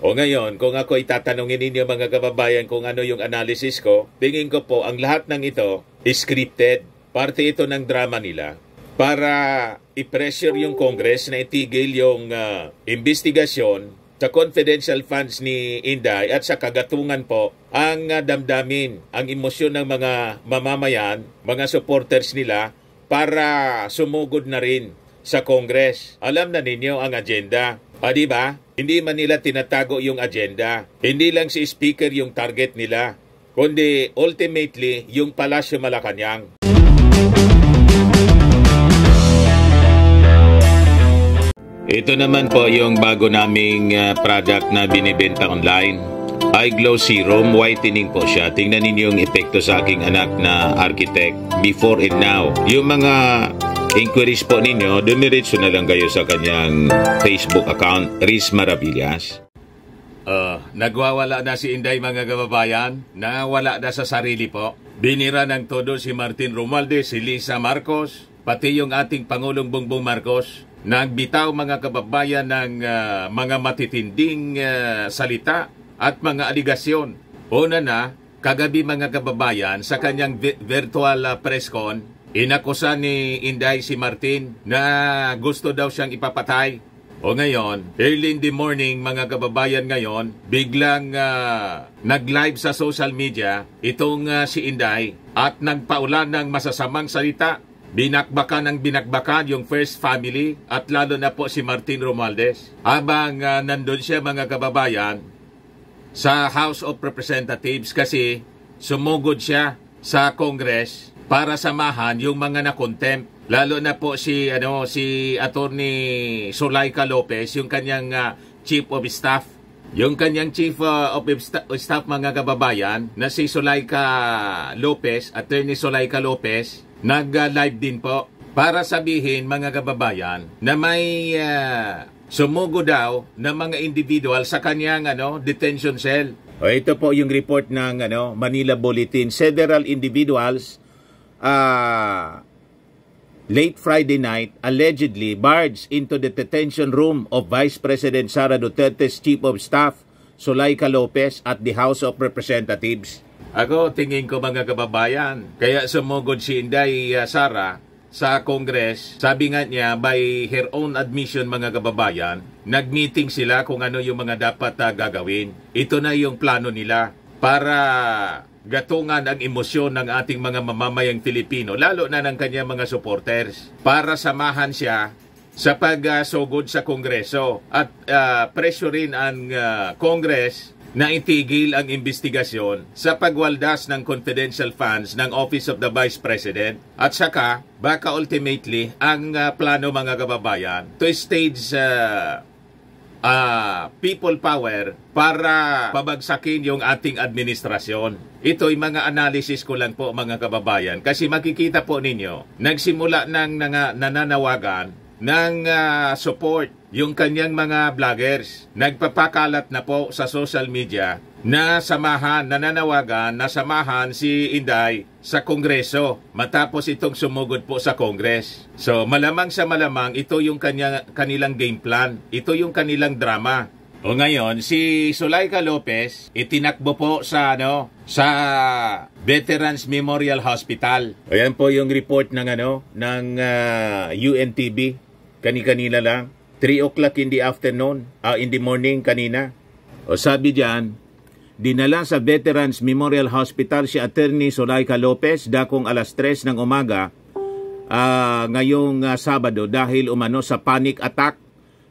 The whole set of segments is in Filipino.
O ngayon, kung ako itatanungin ninyo mga kababayan kung ano yung analysis ko, tingin ko po ang lahat ng ito is scripted. Parte ito ng drama nila para i-pressure yung Congress na itigil yung investigasyon sa confidential funds ni Inday at sa kagatungan po ang damdamin, ang emosyon ng mga mamamayan, mga supporters nila para sumugod na rin sa Congress. Alam na ninyo ang agenda. Di ba? Hindi man nila tinatago yung agenda. Hindi lang si Speaker yung target nila, kundi ultimately yung Palasyo Malacanang. Ito naman po yung bago naming product na binibenta online. iGlow Serum Whitening po siya. Tingnan ninyo yung epekto sa aking anak na architect before and now. Yung mga inquiries po ninyo, dumiretso na lang kayo sa kanyang Facebook account, Riz Maravillas. Nagwawala na si Inday mga kababayan, nawala na sa sarili po. Binira ng todo si Martin Romualdez, si Lisa Marcos, pati yung ating Pangulong Bongbong Marcos. Nagbitaw mga kababayan ng mga matitinding salita at mga aligasyon. Una na, kagabi mga kababayan, sa kanyang virtual press con, inakusa ni Inday si Martin na gusto daw siyang ipapatay. O ngayon, early in the morning mga kababayan ngayon, biglang nag-live sa social media itong si Inday at nagpaulan ng masasamang salita. Binakbakan ng binakbakan yung first family at lalo na po si Martin Romualdez. Habang nandun siya mga kababayan sa House of Representatives kasi sumugod siya sa Congress para samahan yung mga na-contempt. Lalo na po si Attorney Zulaika Lopez, yung kanyang Chief of Staff. Yung kanyang Chief of Staff mga kababayan na si Zulaika Lopez, Attorney Zulaika Lopez, nag-live din po para sabihin mga kababayan na may sumugo daw ng mga individual sa kanyang detention cell. Ito po yung report ng Manila Bulletin. Several individuals late Friday night allegedly barged into the detention room of Vice President Sara Duterte's Chief of Staff, Zulaika Lopez, at the House of Representatives. Ako, tingin ko mga kababayan, kaya sumugod si Inday Sara sa Congress. Sabi nga niya, by her own admission mga kababayan, nag-meeting sila kung ano yung mga dapat gagawin. Ito na yung plano nila para gatungan ang emosyon ng ating mga mamamayang Pilipino, lalo na ng kanyang mga supporters, para samahan siya sa pagsugod sa Kongreso at pressurein ang Congress na itigil ang investigasyon sa pagwaldas ng confidential funds ng Office of the Vice President at saka baka ultimately ang plano mga kababayan to stage people power para pabagsakin yung ating administrasyon. Ito'y mga analysis ko lang po mga kababayan kasi makikita po ninyo nagsimula ng nananawagan ng support yung kanyang mga vloggers. Nagpapakalat na po sa social media na nananawagan na samahan si Inday sa Kongreso matapos itong sumugod po sa Congress. So malamang sa malamang ito yung kanilang game plan. Ito yung kanilang drama. O ngayon, si Zulaika Lopez itinakbo po sa Veterans Memorial Hospital. Ayan po yung report ng UNTV. Kanina lang. 3 o'clock in the afternoon, in the morning kanina. O sabi diyan, dinala sa Veterans Memorial Hospital si Attorney Zulaika Lopez dakong alas 3 ng umaga ngayong Sabado dahil umano sa panic attack.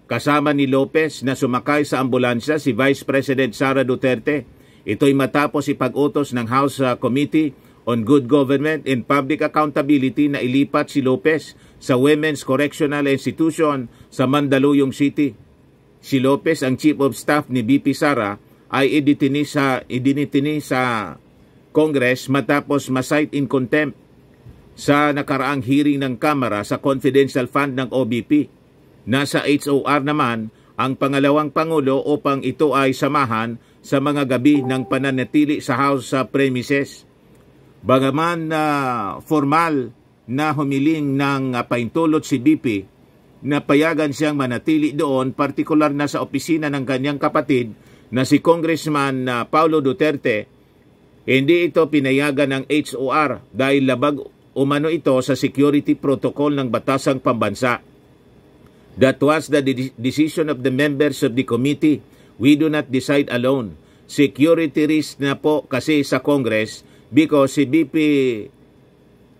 Kasama ni Lopez na sumakay sa ambulansya si Vice President Sara Duterte. Ito'y matapos ipag-utos ng House Committee on Good Government and Public Accountability na ilipat si Lopez sa Women's Correctional Institution sa Mandaluyong City. Si Lopez, ang Chief of Staff ni VP Sara, ay idinitini sa Congress matapos ma-cite in contempt sa nakaraang hearing ng Kamara sa confidential fund ng OBP. Nasa HOR naman ang pangalawang Pangulo upang ito ay samahan sa mga gabi ng pananatili sa House premises. Bagaman formal na humiling ng paintulot si BP na payagan siyang manatili doon, partikular na sa opisina ng kanyang kapatid na si Congressman Paulo Duterte, hindi ito pinayagan ng HOR dahil labag umano ito sa security protocol ng Batasang Pambansa. That was the decision of the members of the committee. We do not decide alone. Security risk na po kasi sa Congress because the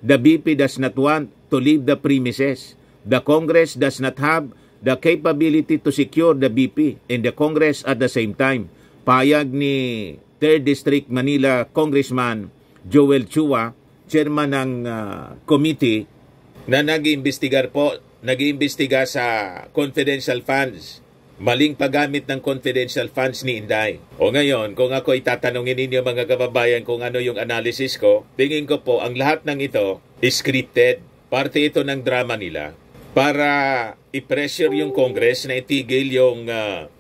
BP does not want to leave the premises. The Congress does not have the capability to secure the BP and the Congress at the same time. Payag ni 3rd District Manila Congressman Joel Chua, chairman ng committee, na nag-iimbestiga sa confidential funds. Maling paggamit ng confidential funds ni Inday. O ngayon, kung ako itatanungin ninyo mga kababayan kung ano yung analysis ko, tingin ko po ang lahat ng ito is scripted. Parte ito ng drama nila para i-pressure yung Congress na itigil yung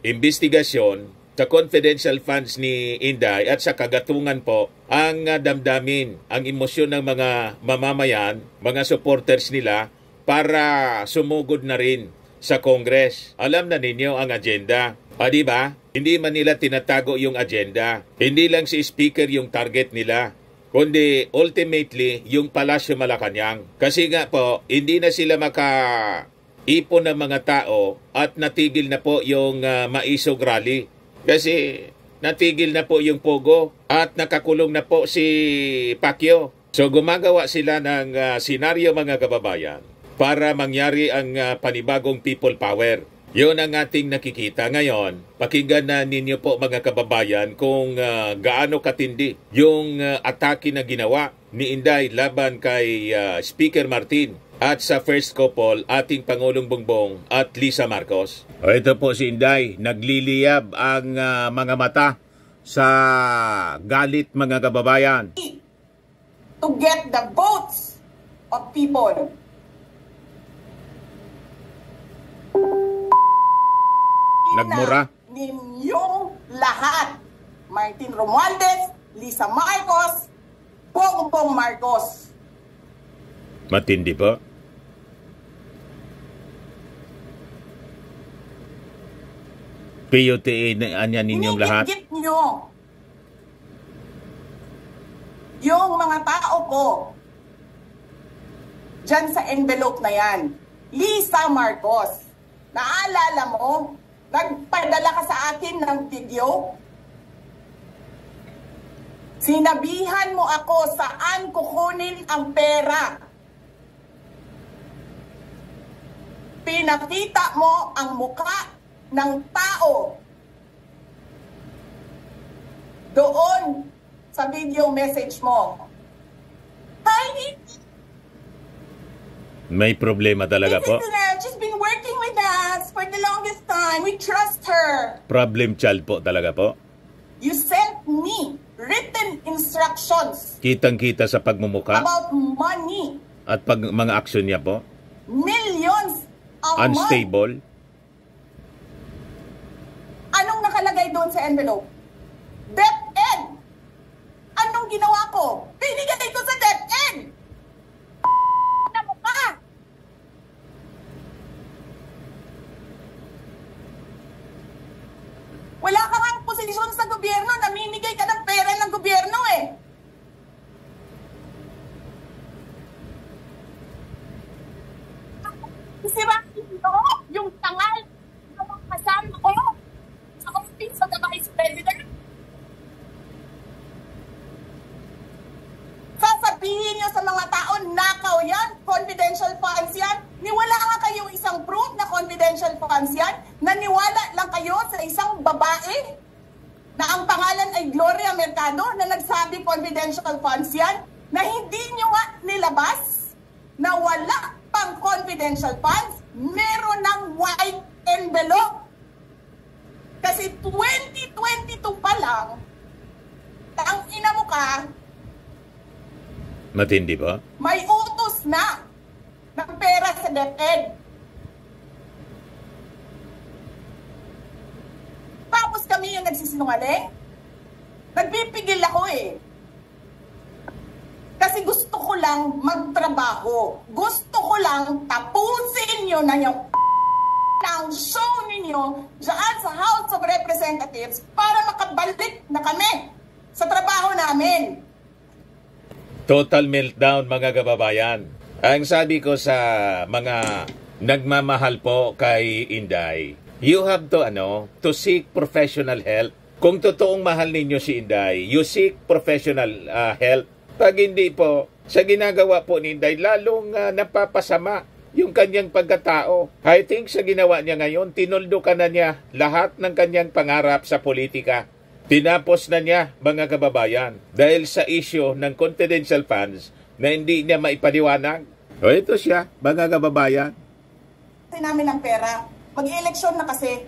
investigasyon sa confidential funds ni Inday at sa kagatungan po ang damdamin, ang emosyon ng mga mamamayan, mga supporters nila para sumugod na rin sa Congress. Alam na ninyo ang agenda. Di ba? Hindi man nila tinatago yung agenda. Hindi lang si Speaker yung target nila, kundi ultimately yung Palasyo Malacanang. Kasi nga po, hindi na sila maka-ipon ng mga tao at natigil na po yung maisog rally. Kasi natigil na po yung Pogo at nakakulong na po si Pacquiao. So gumagawa sila ng senaryo mga kababayan para mangyari ang panibagong people power. Yun ang ating nakikita ngayon. Pakinggan na ninyo po mga kababayan kung gaano katindi yung atake na ginawa ni Inday laban kay Speaker Martin at sa first couple ating Pangulong Bongbong at Lisa Marcos. Ito po si Inday, nagliliyab ang mga mata sa galit mga kababayan. To get the votes of people. Nagmura ninyong lahat. Martin Romualdez, Lisa Marcos, Bongbong Marcos. Matindi po. PUTA na anya ninyong lahat. Inigit nyo yung mga tao ko dyan sa envelope na yan. Lisa Marcos, naalala mo? Nagpadala ka sa akin ng video. Sinabihan mo ako saan kukunin ang pera. Pinakita mo ang muka ng tao doon sa video message mo. Hi! May problema talaga po. She's been working with us for the longest time. We trust her. Problem child po talaga po. You sent me written instructions. Kitang-kita sa pagmumuka. About money. At mga action niya po. Millions of unstable. money. Anong nakalagay doon sa envelope? DepEd. Anong ginawa ko? Binigay ko sa DepEd. Wala ka nga posisyon sa gobyerno, namimigay ka ng pera ng gobyerno eh. Kasi ba, yung tangal na kasama ko sa office of the Vice President, sasabihin nyo sa mga tao, nakaw yan, confidential funds yan. Niwala nga kayo isang proof na confidential funds yan. Naniwala lang kayo sa isang babae na ang pangalan ay Gloria Mercado na nagsabi confidential funds yan, na hindi nyo nga nilabas na wala pang confidential funds, meron ng white envelope. Kasi 2022 pa lang, ang ina mo ka, matindi ba? may utos na ng pera sa DepEd. Tapos kami yung nagsisinungaling. Nagpipigil ako eh. Kasi gusto ko lang magtrabaho. Gusto ko lang tapusin nyo na yung ng ang show ninyo dyan sa House of Representatives para makabalik na kami sa trabaho namin. Total meltdown, mga kababayan. Ang sabi ko sa mga nagmamahal po kay Inday, you have to seek professional help. Kung totoong mahal ninyo si Inday, you seek professional help. Pag hindi po, sa ginagawa po ni Inday, lalong napapasama yung kanyang pagkatao. I think sa ginawa niya ngayon, tinuldo ka na niya lahat ng kanyang pangarap sa politika. Tinapos na niya, mga kababayan, dahil sa issue ng confidential funds na hindi niya maipaliwanag. O ito siya, mga kababayan. Namin ng pera. Mag-eleksyon na kasi.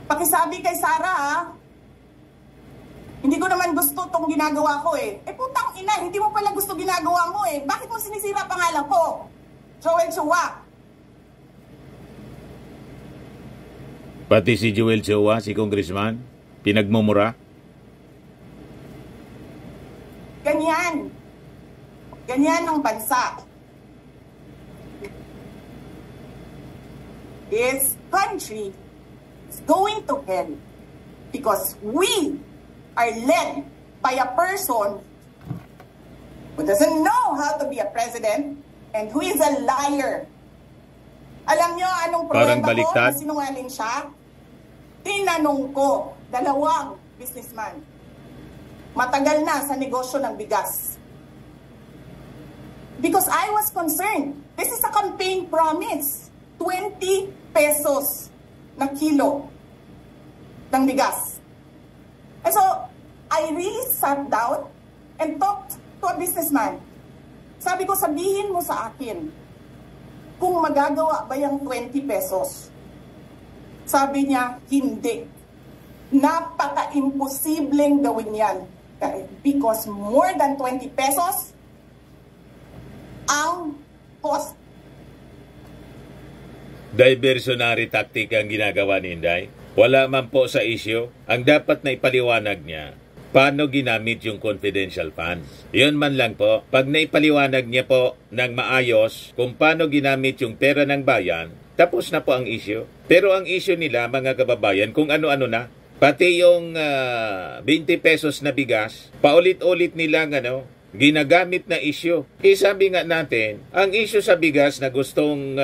Pakisabi kay Sara, hindi ko naman gusto itong ginagawa ko eh. Putang ina, hindi mo pala gusto ginagawa mo eh. Bakit mo sinisira pangalan ko? Joel Chua. Pati si Joel Chua, si Congressman, pinagmumura. Ganyan. Ganyan ang bansa. This country is going to hell because we are led by a person who doesn't know how to be a president and who is a liar. Alam nyo anong problema ko na sinungaling siya? Tinanong ko, dalawang businessman. Matagal na sa negosyo ng bigas. Because I was concerned. This is a campaign promise. 20 pesos na kilo ng bigas. And so, I really sat down and talked to a businessman. Sabi ko, sabihin mo sa akin, kung magagawa ba yung 20 pesos? Sabi niya, hindi. Napaka-imposibleng gawin yan. Because more than 20 pesos, ang cost. Diversionary tactic ang ginagawa ni Inday. Wala man po sa issue. Ang dapat na ipaliwanag niya, paano ginamit yung confidential funds. Yun man lang po. Pag naipaliwanag niya po ng maayos kung paano ginamit yung pera ng bayan, tapos na po ang issue. Pero ang issue nila, mga kababayan, kung ano-ano na. Pati yung 20 pesos na bigas, paulit-ulit nilang ginagamit na issue. Sabi nga natin, ang issue sa bigas na gustong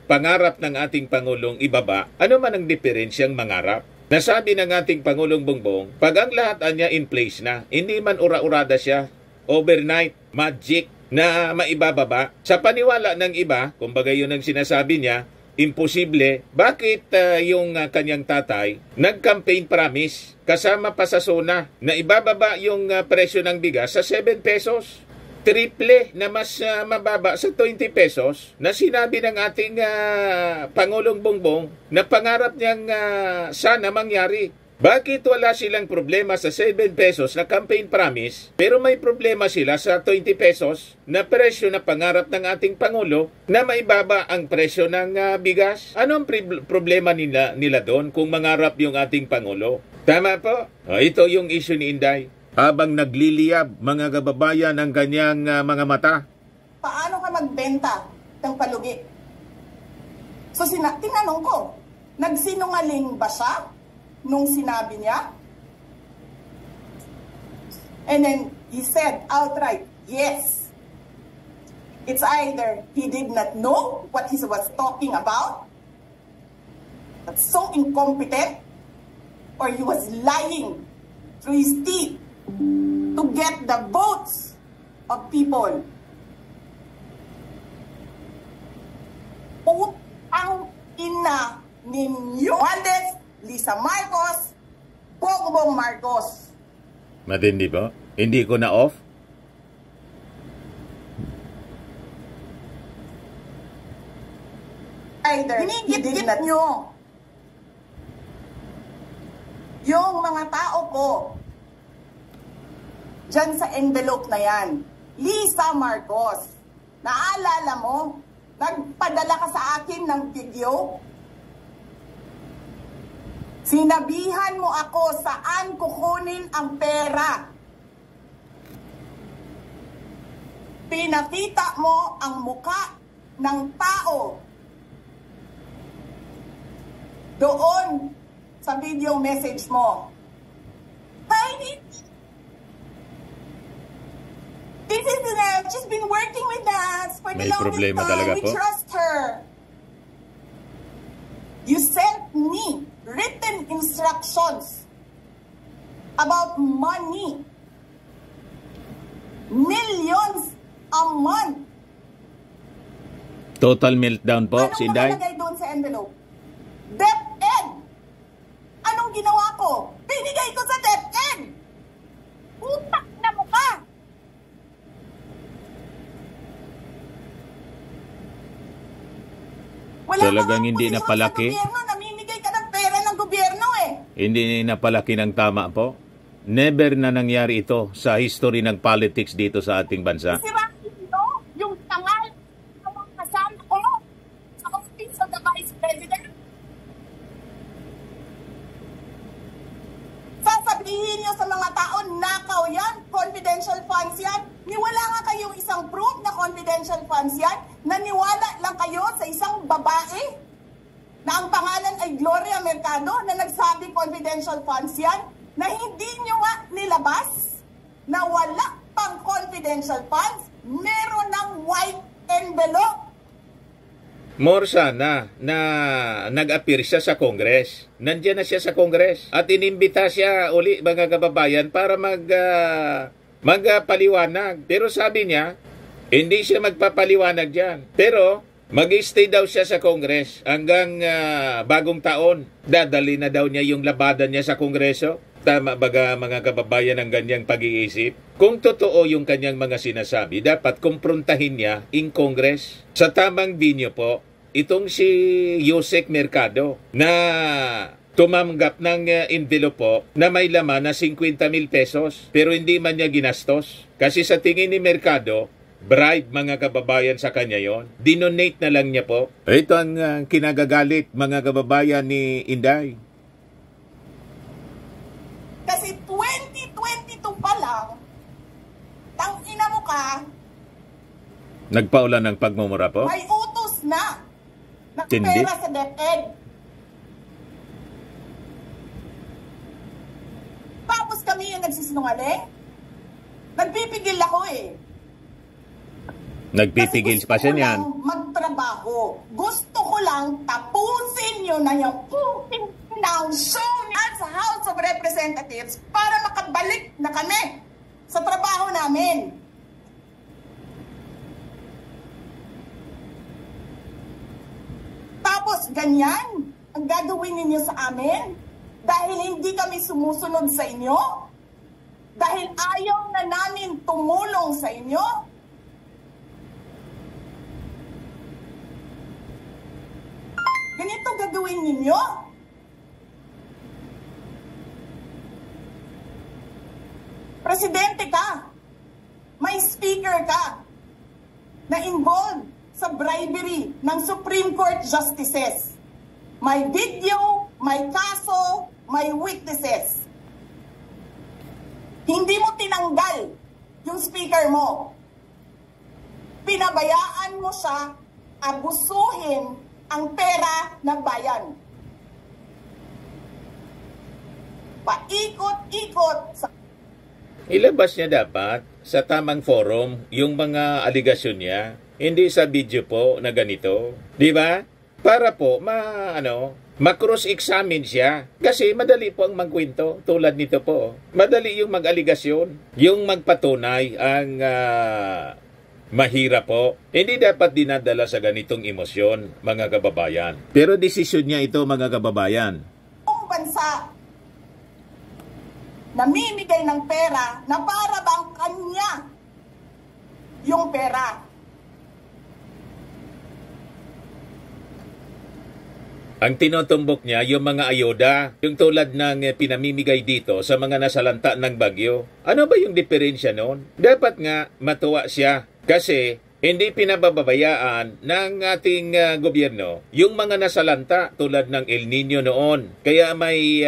pangarap ng ating Pangulong ibaba, ano man ang diferensyang mangarap? Nasabi ng ating Pangulong Bongbong, pag ang lahat niya in place na, hindi man ura-urada siya, overnight, magic, na maibababa. Sa paniwala ng iba, kumbaga yun ang sinasabi niya, imposible. Bakit yung kanyang tatay nag-campaign promise kasama pa sa SONA na ibababa yung presyo ng bigas sa 7 pesos? Triple na mas mababa sa 20 pesos na sinabi ng ating Pangulong Bongbong na pangarap niyang sana mangyari. Bakit wala silang problema sa 7 pesos na campaign promise pero may problema sila sa 20 pesos na presyo na pangarap ng ating Pangulo na maibaba ang presyo ng bigas? Ano ang problema nila doon kung mangarap yung ating Pangulo? Tama po. Ito yung issue ni Inday. Habang nagliliyab mga kababayan ang kanyang mga mata. Paano ka magbenta ng palugi? So tinanong ko, nagsinungaling ba siya nung sinabi niya? And then he said outright, yes. It's either he did not know what he was talking about, that's so incompetent, or he was lying through his teeth to get the votes of people. Putang ina ninyo. Romualdez, Lisa Marcos, Bongbong Marcos. Matindi po? Hindi ko na off? Either hinigit nyo yung mga tao ko dyan sa envelope na yan. Lisa Marcos, naalala mo? Nagpadala ka sa akin ng video? Sinabihan mo ako saan kukunin ang pera. Pinakita mo ang muka ng tao doon sa video message mo. She's been working with us for the May longest problema time. talaga We po. trust her. You sent me written instructions about money. Millions a month. Total meltdown po, Anong si Inday. nakalagay doon sa envelope? DepEd. Anong ginawa ko? Binigay ko sa DepEd. Utak na mukha. Wala Talagang ka hindi posisyon napalaki. sa gobyerno, namimigay ka ng pera ng gobyerno eh. Hindi napalaki ng tama po. Never na nangyari ito sa history ng politics dito sa ating bansa. Sirahin nyo yung tangal ng mga kasama ko sa office of the Vice President. Sasabihin nyo sa mga tao, nakaw yan, confidential funds yan. Niwala nga kayong isang proof na confidential funds yan. Naniwala lang kayo sa isang babae na ang pangalan ay Gloria Mercado na nagsabi confidential funds yan, na hindi nyo nga nilabas na wala pang confidential funds, meron ng white envelope. More sana na nag-appear siya sa Congress. Nandiyan na siya sa Congress. At inimbita siya uli, mga kababayan, para magpaliwanag. Pero sabi niya, hindi siya magpapaliwanag dyan. Pero mag-stay daw siya sa Congress hanggang bagong taon. Dadali na daw niya yung labadan niya sa Kongreso. Tama baga mga kababayan ang ganyang pag-iisip? Kung totoo yung kanyang mga sinasabi, dapat kumprontahin niya in Congress. Sa tamang binyo po, itong si Yusek Mercado na tumanggap ng envelope po na may laman na 50,000 pesos pero hindi man niya ginastos. Kasi sa tingin ni Mercado, bribe mga kababayan sa kanya yon. Dinonate na lang niya po. Ito ang kinagagalit mga kababayan ni Inday. Kasi 2022 pa lang, tangina mo ka, Nagpaulan ng pagmumura po? may utos na ng Tindi? pera sa DepEd. Tapos kami yung nagsisinungaling? Nagpipigil ako eh. Nagpipigil pa siya niyan. Gusto ko lang magtrabaho. Gusto ko lang tapusin nyo na yung puting pinang-show sa House of Representatives para makabalik na kami sa trabaho namin. Tapos ganyan ang gagawin ninyo sa amin dahil hindi kami sumusunod sa inyo? Dahil ayaw na namin tumulong sa inyo? Ganito gagawin ninyo? Presidente ka, may speaker ka na involved sa bribery ng Supreme Court justices. May video, may kaso, may witnesses. Hindi mo tinanggal yung speaker mo. Pinabayaan mo siya abusuhin ang pera ng bayan. Paikot-ikot sa... Ilabas niya dapat sa tamang forum yung mga aligasyon niya. Hindi sa video po na ganito. Di ba? Para po ma-cross-examine siya. Kasi madali po ang magkwento tulad nito po. Madali yung mag-aligasyon. Yung magpatunay ang mahirap po. Hindi dapat dinadala sa ganitong emosyon, mga kababayan. Pero desisyon niya ito, mga kababayan. Kung bansa namimigay ng pera na para bang kanya yung pera. Ang tinutumbok niya, yung mga ayoda, yung tulad ng pinamimigay dito sa mga nasalanta ng bagyo. Ano ba yung diferensya noon? Dapat nga matuwa siya kasi hindi pinababayaan ng ating gobyerno yung mga nasalanta tulad ng El Nino noon. Kaya may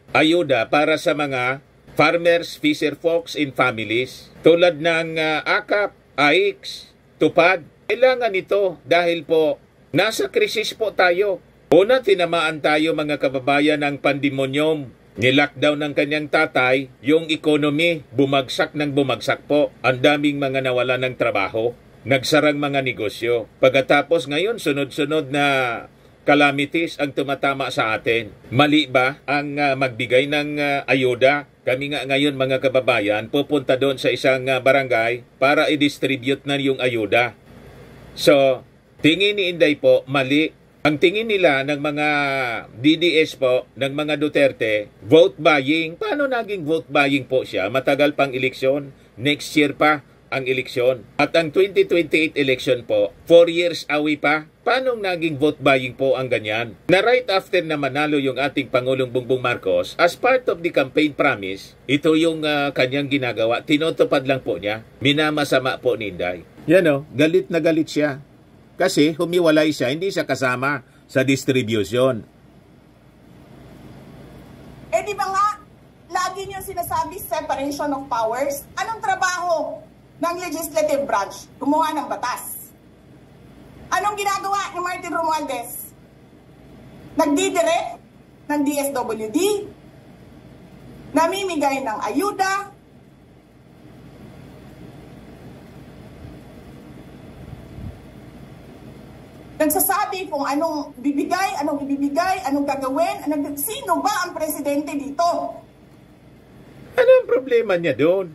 ayuda para sa mga farmers, fisher folks, and families tulad ng AKAP, AIX, tupad. Kailangan ito dahil po nasa krisis po tayo. Una, tinamaan tayo mga kababayan ng pandemonyum. Nilockdown ng kanyang tatay, yung economy, bumagsak ng bumagsak po. Ang daming mga nawala ng trabaho, nagsarang mga negosyo. Pagkatapos ngayon, sunod-sunod na calamities ang tumatama sa atin. Mali ba ang magbigay ng ayuda? Kami nga ngayon mga kababayan, pupunta doon sa isang barangay para i-distribute na yung ayuda. So, tingin ni Inday po, mali. Ang tingin nila ng mga DDS po, ng mga Duterte, vote buying. Paano naging vote buying po siya? Matagal pang eleksyon. Next year pa ang eleksyon. At ang 2028 election po, 4 years away pa. Paano naging vote buying po ang ganyan? Na right after na manalo yung ating Pangulong Bongbong Marcos, as part of the campaign promise, ito yung kanyang ginagawa. Tinutupad lang po niya. Minamasama po ni Inday. Yan o, galit na galit siya. Kasi humiwalay siya, hindi siya kasama sa distribution. Eh di ba nga, lagi niyo sinasabi separation of powers? Anong trabaho ng legislative branch? Gumawa ng batas. Anong ginagawa ni Martin Romualdez? Nagdidirect ng DSWD, namimigay ng ayuda, nagsasabi kung anong bibigay, anong ibibigay, anong gagawin, sino ba ang presidente dito? Ano ang problema niya doon?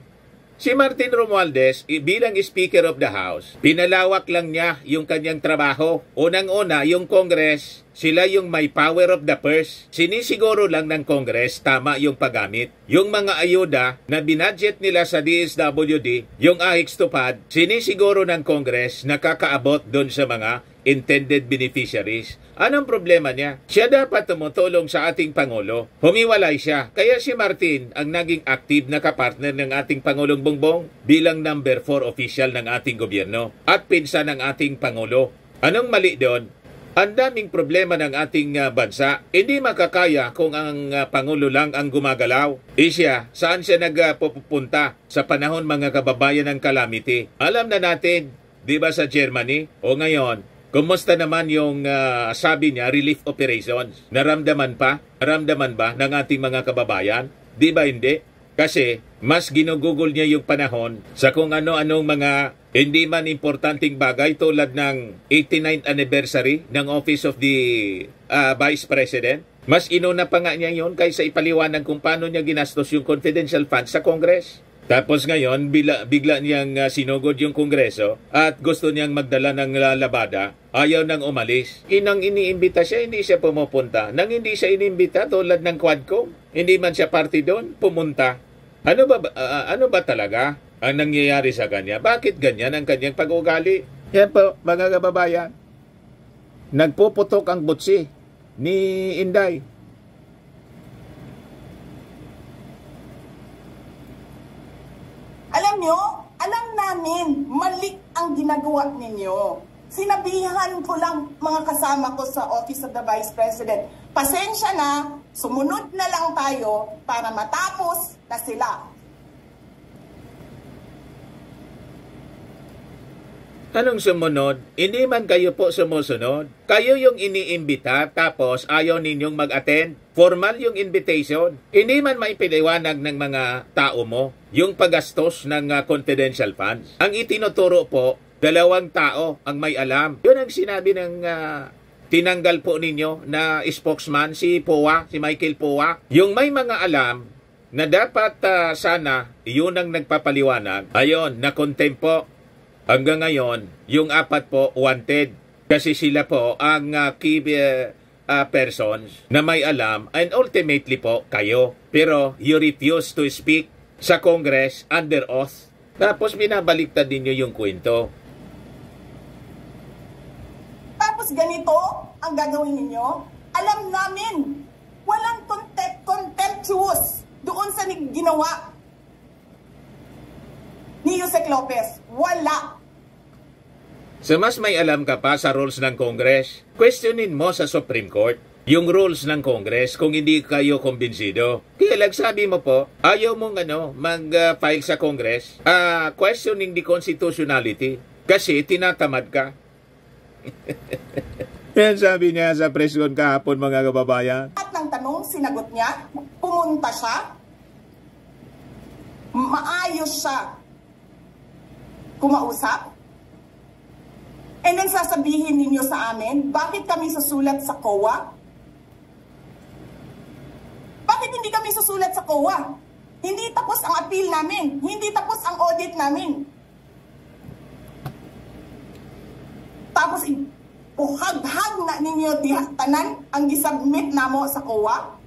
Si Martin Romualdez, bilang Speaker of the House, pinalawak lang niya yung kanyang trabaho. Unang-una, yung Congress, sila yung may power of the purse. Sinisiguro lang ng Congress, tama yung paggamit. Yung mga ayuda na binadget nila sa DSWD, yung AIX tupad, sinisiguro ng Congress nakakaabot doon sa mga intended beneficiaries. Anong problema niya? Siya dapat tumutulong sa ating Pangulo. Humiwalay siya. Kaya si Martin ang naging active na kapartner ng ating Pangulong Bongbong bilang number 4 official ng ating gobyerno at pinsan ng ating Pangulo. Anong mali doon? Ang daming problema ng ating bansa. Hindi makakaya kung ang Pangulo lang ang gumagalaw. Siya, saan siya nagpupunta sa panahon mga kababayan ng calamity? Alam na natin, di ba sa Germany? O ngayon, kumusta naman yung sabi niya, relief operations? Naramdaman ba ng ating mga kababayan? Di ba hindi? Kasi mas ginugugol niya yung panahon sa kung ano-anong mga hindi man importanteng bagay tulad ng 89th anniversary ng Office of the Vice President. Mas inuna pa nga niya yun kaysa ipaliwanag kung paano niya ginastos yung confidential funds sa Congress. Tapos ngayon, bigla niyang sinugod yung Kongreso at gusto niyang magdala ng labada, ayaw nang umalis. Inang iniimbita siya, hindi siya pumupunta. Nang hindi siya inimbita tulad ng Quadcom, hindi man siya party doon, pumunta. Ano ba talaga ang nangyayari sa kanya? Bakit ganyan ang kanyang pag-ugali? Yan po, mga kababayan. Nagpuputok ang butsi ni Inday. Alam nyo, alam namin, mali ang ginagawa ninyo. Sinabihan ko lang mga kasama ko sa Office of the Vice President, pasensya na, sumunod na lang tayo para matapos na sila. Anong sumunod? Hindi man kayo po sumusunod. Kayo yung iniimbita tapos ayaw ninyong mag-attend. Formal yung invitation. Hindi man maipiliwanag ng mga tao mo yung paggastos ng confidential funds. Ang itinuturo po, 2 tao ang may alam. Yun ang sinabi ng tinanggal po ninyo na spokesman, si Powa, si Michael Powa. Yung may mga alam na dapat sana yun ang nagpapaliwanag. Ayon, na-contempt po. Hanggang ngayon, yung 4 po wanted kasi sila po ang key persons na may alam and ultimately po kayo. Pero you refuse to speak sa Congress under oath. Tapos binabaliktad ninyo yung kwento. Tapos ganito ang gagawin ninyo? Alam namin, walang contemptuous doon sa ginawa ni Yusek Lopez. Wala. So mas may alam ka pa sa rules ng Congress, questionin mo sa Supreme Court. yung rules ng Congress kung hindi kayo kumbinsido. Kaya lang sabi mo po, ayaw mong mag-file sa Congress, questioning the constitutionality kasi tinatamad ka. Yan sabi niya sa press con kahapon, mga kababayan. At ng tanong, sinagot niya, pumunta siya, maayos siya kumausap, and then sasabihin ninyo sa amin, bakit kami susulat sa COA? Bakit hindi kami susulat sa COA? Hindi tapos ang appeal namin. Hindi tapos ang audit namin. Tapos, puhaghag na ninyo tanan ang gisubmit namo sa COA?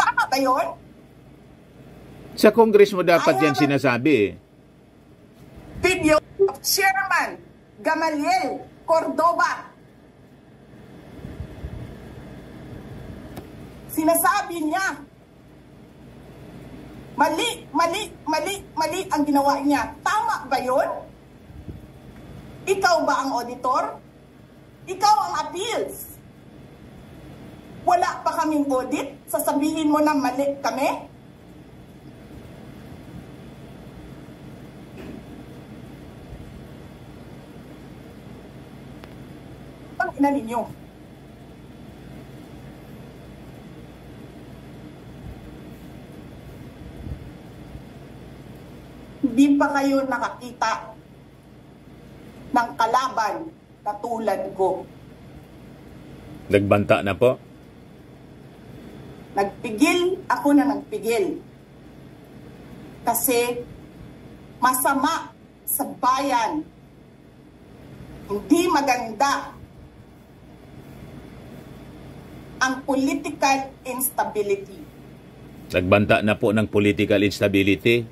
Tama ba yun? Sa Congress mo dapat yan sinasabi. Video of Chairman Gamaliel Cordoba. Sinasabi niya, mali ang ginawa niya. Tama ba yun? Ikaw ba ang auditor? Ikaw ang appeals. Wala pa kaming audit? Sasabihin mo na mali kami? Na ninyo. Hindi pa kayo nakakita ng kalaban na tulad ko. Nagbanta na po? Nagpigil ako na nagpigil. Kasi masama sa bayan. Hindi maganda ang political instability. Nagbanta na po ng political instability.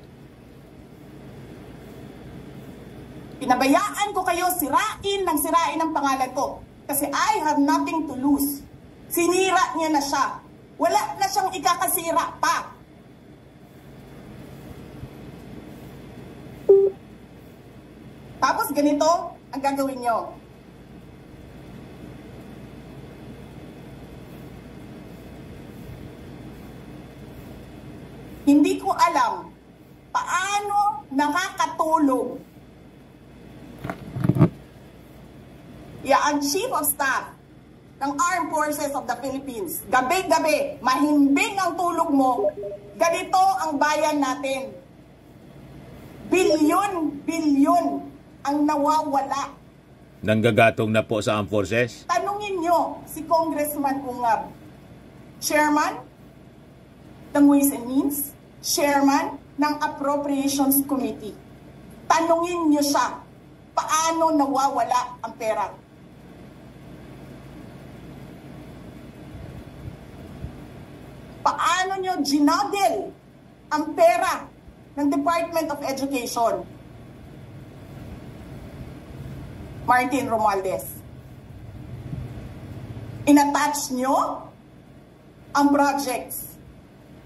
Pinabayaan ko kayo sirain ng pangalan ko. Kasi I have nothing to lose. Sinira niya na siya. Wala na siyang ikakasira pa. Tapos ganito ang gagawin niyo. Hindi ko alam paano nakakatulong ang Chief of Staff ng Armed Forces of the Philippines. Gabi-gabi, mahimbing ang tulog mo. Ganito ang bayan natin. Bilyon ang nawawala. Nanggagatong na po sa Armed Forces? Tanungin nyo si Congressman Ungab, Chairman ng Ways and Means, Chairman ng Appropriations Committee. Tanungin nyo siya, paano nawawala ang pera? Paano nyo ginodel ang pera ng Department of Education? Martin Romualdez. Inattach nyo ang projects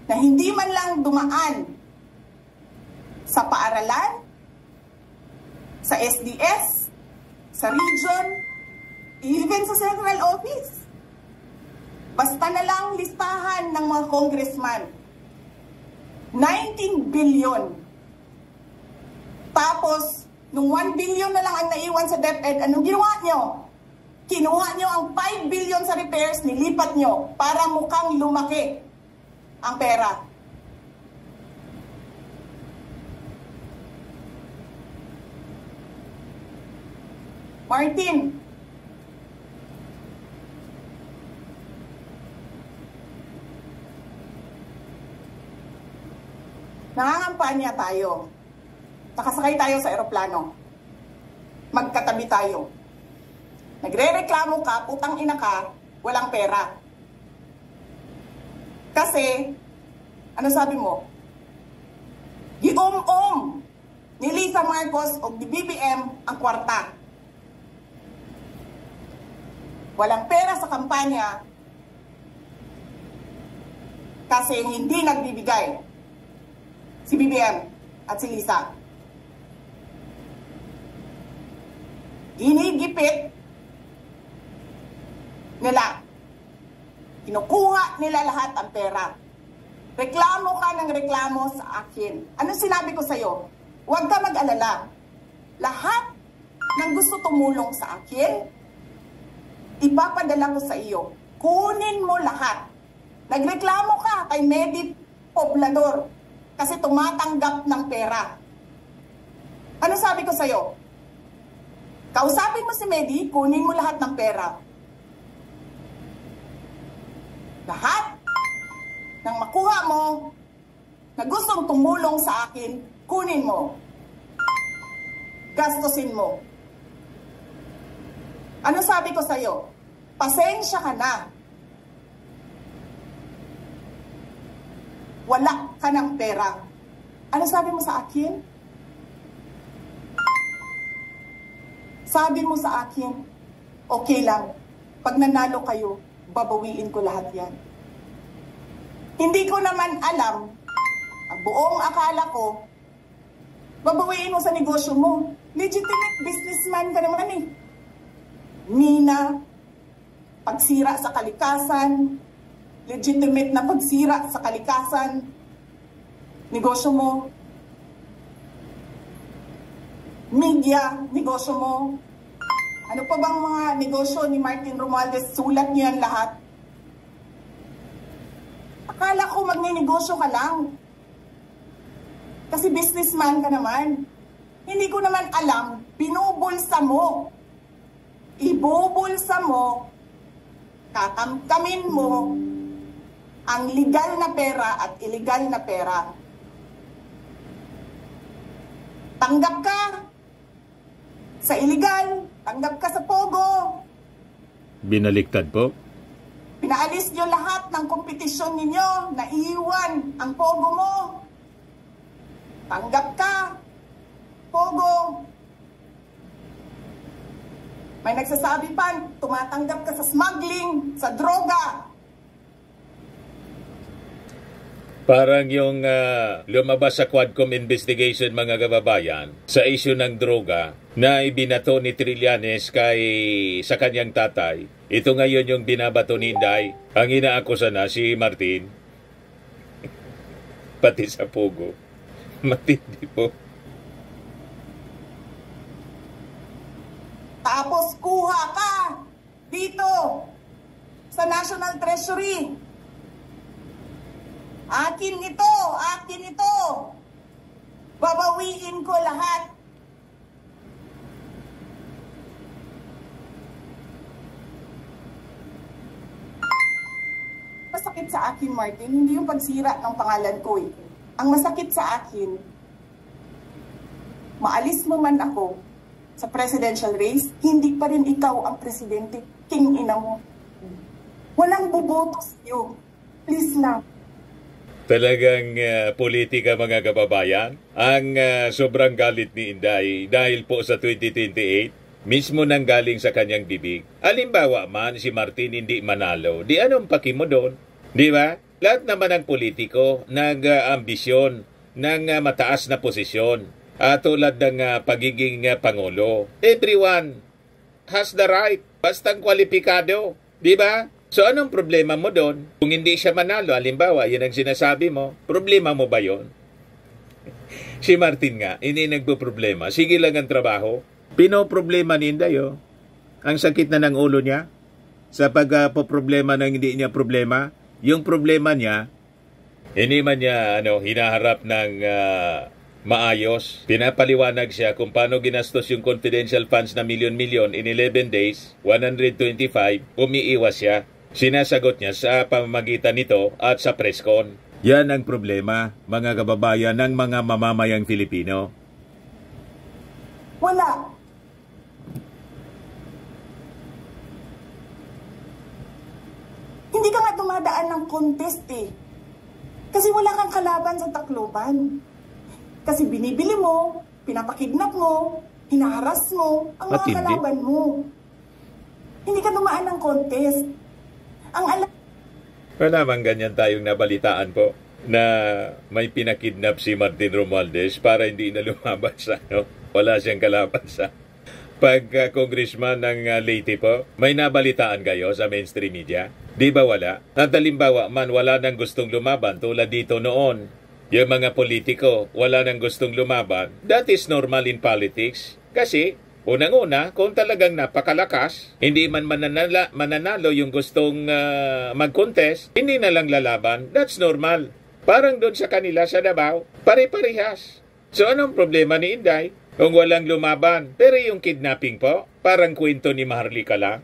na hindi man lang dumaan sa paaralan, sa SDS, sa region, even sa central office. Basta na lang listahan ng mga congressman. 19 billion. Tapos, nung 1 billion na lang ang naiwan sa DepEd, anong ginawa nyo? Kinuha nyo ang 5 billion sa repairs, nilipat nyo para mukhang lumaki ang pera. Martin, nangangampanya tayo. Nakasakay tayo sa eroplano. Magkatabi tayo. Nagre-reklamo ka, putang ina ka, walang pera. Kasi, ano sabi mo? Gium-um ni Lisa Marcos o di BBM ang kwarta. Walang pera sa kampanya kasi hindi nagbibigay si BBM at si Lisa. Ginigipit nila. Kinukuha nila lahat ang pera. Reklamo ka ng reklamo sa akin. Ano sinabi ko sa'yo? Huwag ka mag-alala. Lahat ng gusto tumulong sa akin, ipapadala ko sa iyo. Kunin mo lahat. Nagreklamo ka kay Medi Poblador kasi tumatanggap ng pera. Ano sabi ko sa'yo? Kausapin mo si Medi, kunin mo lahat ng pera. Lahat ng makuha mo na gustong tumulong sa akin, kunin mo. Gastusin mo. Ano sabi ko sa'yo? Pasensya ka na. Wala ka ng pera. Ano sabi mo sa akin? Sabi mo sa akin, okay lang. Pag nanalo kayo, babawiin ko lahat yan. Hindi ko naman alam, ang buong akala ko, babawiin mo sa negosyo mo. Legitimate businessman ka naman eh. Mina, pagsira sa kalikasan, legitimate na pagsira sa kalikasan, negosyo mo. Media, negosyo mo. Ano pa bang mga negosyo ni Martin Romualdez? Sulat niyo yan lahat. Akala ko magninegosyo ka lang. Kasi businessman ka naman. Hindi ko naman alam, binubulsa mo. Ibubulsa mo, kakamkamin mo, ang legal na pera at illegal na pera. Tanggap ka sa illegal, tanggap ka sa pogo. Binaliktad po? Pinaalis nyo lahat ng kompetisyon ninyo, naiiwan ang pogo mo. Tanggap ka, pogo. May nagsasabi pa, tumatanggap ka sa smuggling, sa droga. Parang yung lumabas sa Quadcom investigation, mga kababayan, sa issue ng droga na ibinato ni Trillanes sa kanyang tatay. Ito ngayon yung binabato ni Inday. Ang inaakusa na si Martin. Pati sa pogo. Matindi po. Tapos kuha ka dito sa National Treasury. Akin ito, akin ito. Babawiin ko lahat. Masakit sa akin, Martin, hindi yung pagsira ng pangalan ko eh. Ang masakit sa akin, maalis mo man ako sa presidential race, hindi pa rin ikaw ang presidente. King ina mo. Walang boboto sa'yo. Please lang. Talagang politika, mga kababayan. Ang sobrang galit ni Inday dahil po sa 2028, mismo nang galing sa kanyang bibig. Halimbawa man si Martin hindi manalo, di anong paki mo doon? Di ba? Lahat naman ng politiko nag-ambisyon ng mataas na posisyon. Tulad ng pagiging Pangulo. Everyone has the right, bastang kwalipikado. Di ba? So anong problema mo doon? Kung hindi siya manalo, halimbawa, yan ang sinasabi mo, problema mo ba yon? Si Martin nga, hindi nagpo-problema. Sige lang ang trabaho. Pinoproblema ni Inday, oh. Ang sakit na ng ulo niya sa pagpo-problema ng hindi niya problema. Yung problema niya, hindi man niya hinaharap ng maayos. Pinapaliwanag siya kung paano ginastos yung confidential funds na milyon-milyon in 11 days, 125, umiiwas siya. Sinasagot niya sa pamamagitan nito at sa presscon. Yan ang problema, mga kababayan, ng mga mamamayang Filipino. Wala. Hindi ka nga dumadaan ng contest eh. Kasi wala kang kalaban sa Tacloban. Kasi binibili mo, pinapakidnap mo, hinaharas mo, ang mga kalaban mo. Hindi ka dumaan ng contest. Ang alam... Wala bang ganyan tayong nabalitaan po na may pinakidnap si Martin Romualdez para hindi na lumaban sa wala siyang kalaban sa Pag-congressman ng Leyte po, may nabalitaan kayo sa mainstream media? Di ba wala? At halimbawa man wala nang gustong lumaban tulad dito noon. Yung mga politiko, wala nang gustong lumaban. That is normal in politics. Kasi, unang-una, kung talagang napakalakas, hindi man mananalo yung gustong mag-contest, hindi na lang lalaban. That's normal. Parang doon sa kanila sa Davao, pare-parehas. So anong problema ni Inday? Kung walang lumaban. Pero yung kidnapping po, parang kwento ni Maharlika lang.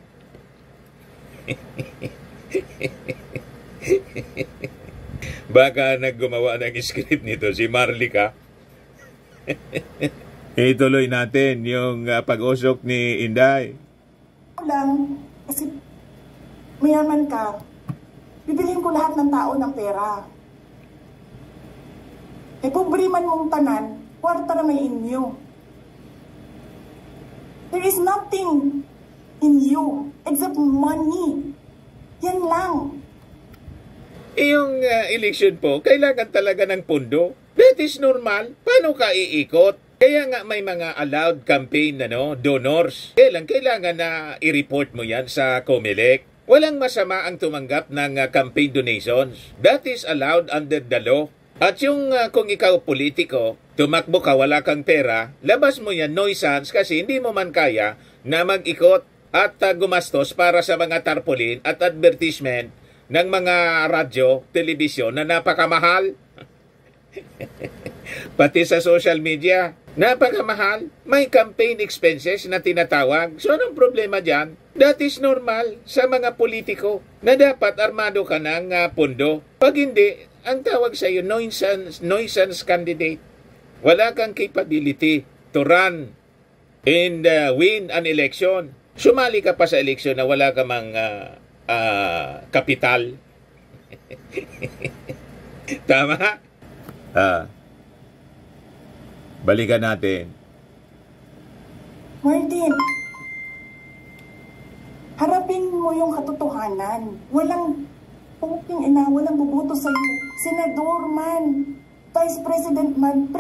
Baka naggumawa ng script nito si Maharlika. Ituloy natin yung pag-usok ni Inday. Lang, kasi mayaman ka, bibilhin ko lahat ng tao ng pera. Eh, pobre man mong tanan, kwarta na may inyo. There is nothing in you except money. Yan lang. Yung election po, kailangan talaga ng pondo. That is normal. Paano ka iikot? Kaya nga may mga allowed campaign donors. Kailangan na i-report mo yan sa COMELEC. Walang masama ang tumanggap ng campaign donations. That is allowed under the law. At yung kung ikaw politiko, tumakbo ka, wala kang pera, labas mo yan, nuisance, kasi hindi mo man kaya na mag-ikot at gumastos para sa mga tarpaulin at advertisement ng mga radyo, telebisyon na napakamahal. Pati sa social media, napakamahal. May campaign expenses na tinatawag. So anong problema dyan? That is normal sa mga politiko na dapat armado ka ng pondo. Pag hindi, ang tawag sa iyo, nuisance candidate. Wala kang capability to run and win an election. Sumali ka pa sa eleksyon na wala ka mang kapital. Tama? Balikan natin. Martin, harapin mo yung katotohanan. Walang walang buboto sa'yo. Senador man, Vice President man,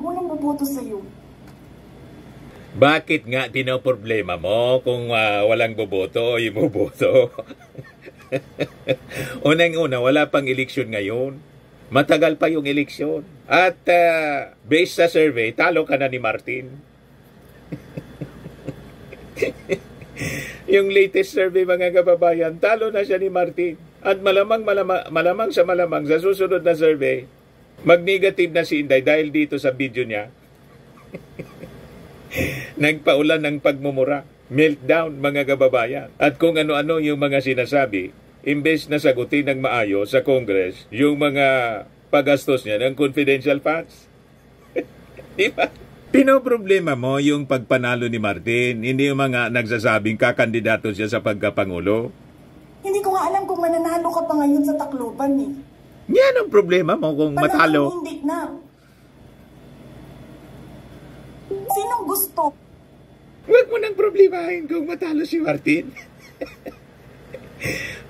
walang buboto sa'yo. Bakit nga pinoproblema mo kung walang boboto o iboboto? Unang-una, wala pang eleksyon ngayon. Matagal pa yung eleksyon. At based sa survey, talo ka na ni Martin. Yung latest survey, mga kababayan, talo na siya ni Martin. At malamang sa susunod na survey, mag-negative na si Inday dahil dito sa video niya. Nagpaulan ng pagmumura, meltdown, mga kababayan. At kung ano-ano yung mga sinasabi, imbes na sagutin ng maayos sa Congress yung mga paggastos niya ng confidential funds. Diba? Pinoproblema mo yung pagpanalo ni Martin, hindi yung mga nagsasabing kakandidato siya sa pagkapangulo. Hindi ko nga alam kung mananalo ka pa ngayon sa Tacloban eh. Yan ang problema mo kung matalo. Hindi na. Sinong gusto? Huwag mo nang problemahin kung matalo si Martin.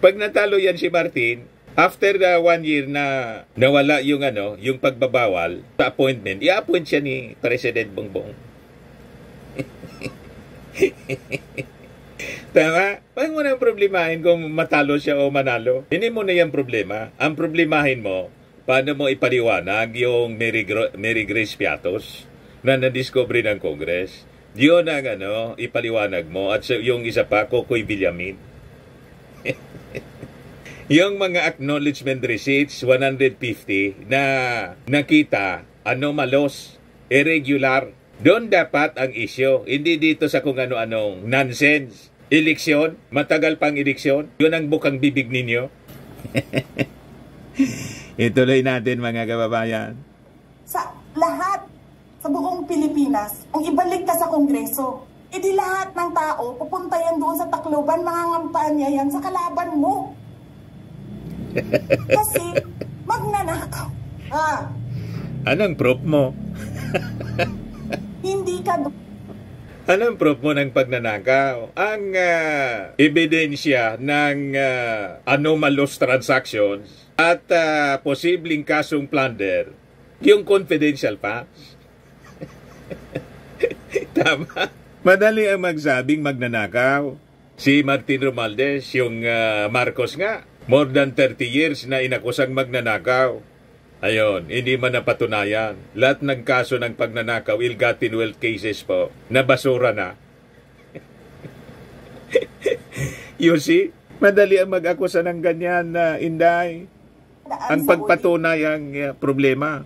Pag natalo yan si Martin, after 1 year na nawala yung yung pagbabawal sa appointment, i-appoint siya ni President Bongbong. Tama? Huwag mo nang problemahin kung matalo siya o manalo. Hindi mo na yan problema. Ang problemahin mo, paano mo ipaliwanag yung Mary Grace Piatos na nadiscovery ng Congress. Yun ang ipaliwanag mo. At yung isa pa, Kokoy Villamin. Yung mga acknowledgement receipts, 150, na nakita, anomalous, irregular. Doon dapat ang issue. Hindi dito sa kung ano-anong nonsense. Eleksyon, matagal pang eleksyon. Yun ang bukang bibig ninyo. Ituloy natin, mga kababayan. Sa lahat, sa buong Pilipinas, ang ibalik ka sa Kongreso. E di lahat ng tao, pupunta yan doon sa Tacloban, mangangampanya yan sa kalaban mo. Kasi, magnanakaw. Anong proof mo? Hindi ka doon. Anong proof mo ng pagnanakaw? Ang ebidensya ng anomalous transactions at posibleng kasong plunder, yung confidential funds. Tama? Madali ang magsabing magnanakaw. Si Martin Romualdez, yung Marcos nga, more than 30 years na inakusang magnanakaw. Ayon, hindi man napatunayan. Lahat ng kaso ng pagnanakaw, ill-gotten wealth cases po, nabasura na. You see, madali ang mag-akusa ng ganyan na Inday. Ang pagpatunay ang problema.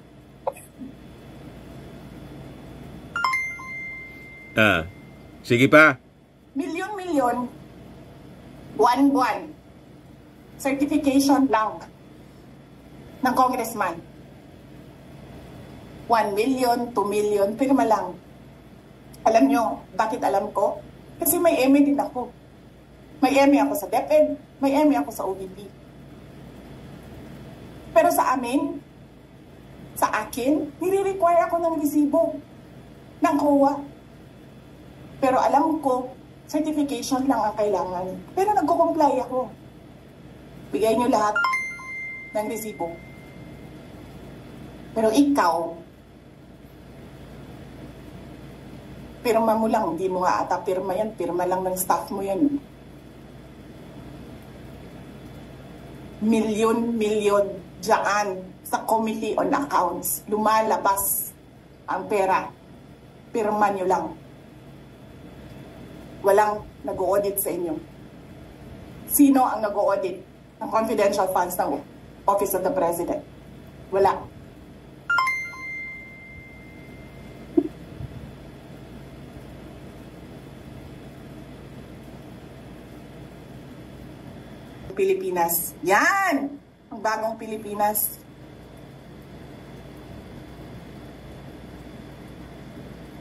Sige pa. Milyon-milyon, buwan-buwan, certification lang ng congressman. 1 million, 2 million, pirma lang. Alam nyo, bakit alam ko? Kasi may MA din ako. May MA ako sa DepEd, may MA ako sa OVP. Pero sa amin, sa akin, nire-require ako ng resibo ng COA. Pero alam ko, certification lang ang kailangan. Pero nagko-comply ako. Bigay nyo lahat ng resibo. Pero ikaw, pirma mo lang, hindi mo nga ata pirma yan. Pirma lang ng staff mo yan. Milyon-milyon dyan sa Committee on Accounts. Lumalabas ang pera. Pirma nyo lang. Walang nag-audit sa inyo. Sino ang nag-audit ng confidential funds ng Office of the President? Wala. Pilipinas. Yan! Ang bagong Pilipinas.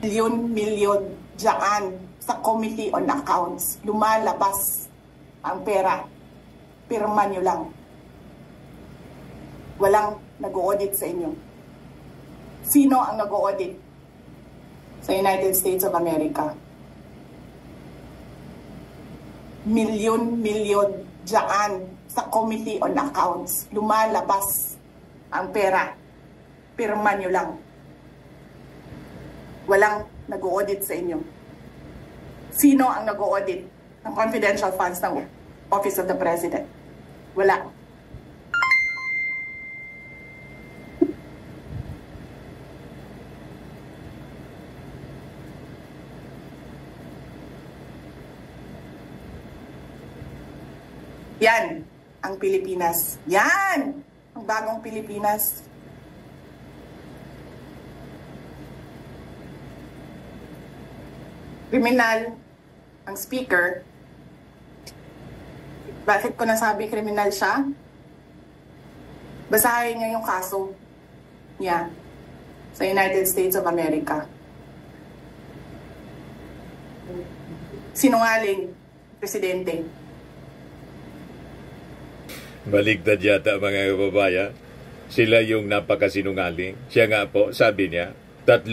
Milyon-milyon dyan sa Committee on Accounts. Lumalabas ang pera. Pirma nyo lang. Walang nag-audit sa inyo. Sino ang nag-audit sa United States of America? Milyon-milyon dyan sa Committee on Accounts. Lumalabas ang pera. Pirma nyo lang. Walang nag-audit sa inyo. Sino ang nag-audit ng confidential funds ng Office of the President? Wala. Yan ang Pilipinas. Yan ang bagong Pilipinas. Kriminal ang speaker. Bakit ko nasabi kriminal siya? Basahin niyo yung kaso niya sa United States of America. Sinungaling, presidente. Baligtad yata mga kababayan. Sila yung napakasinungaling. Siya nga po, sabi niya, 3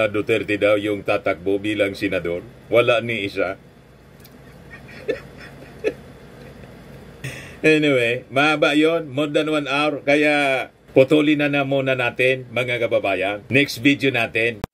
Duterte daw yung tatakbo bilang senador. Wala ni isa. Anyway, mahaba yun. More than 1 hour. Kaya putulin na muna natin mga kababayan. Next video natin.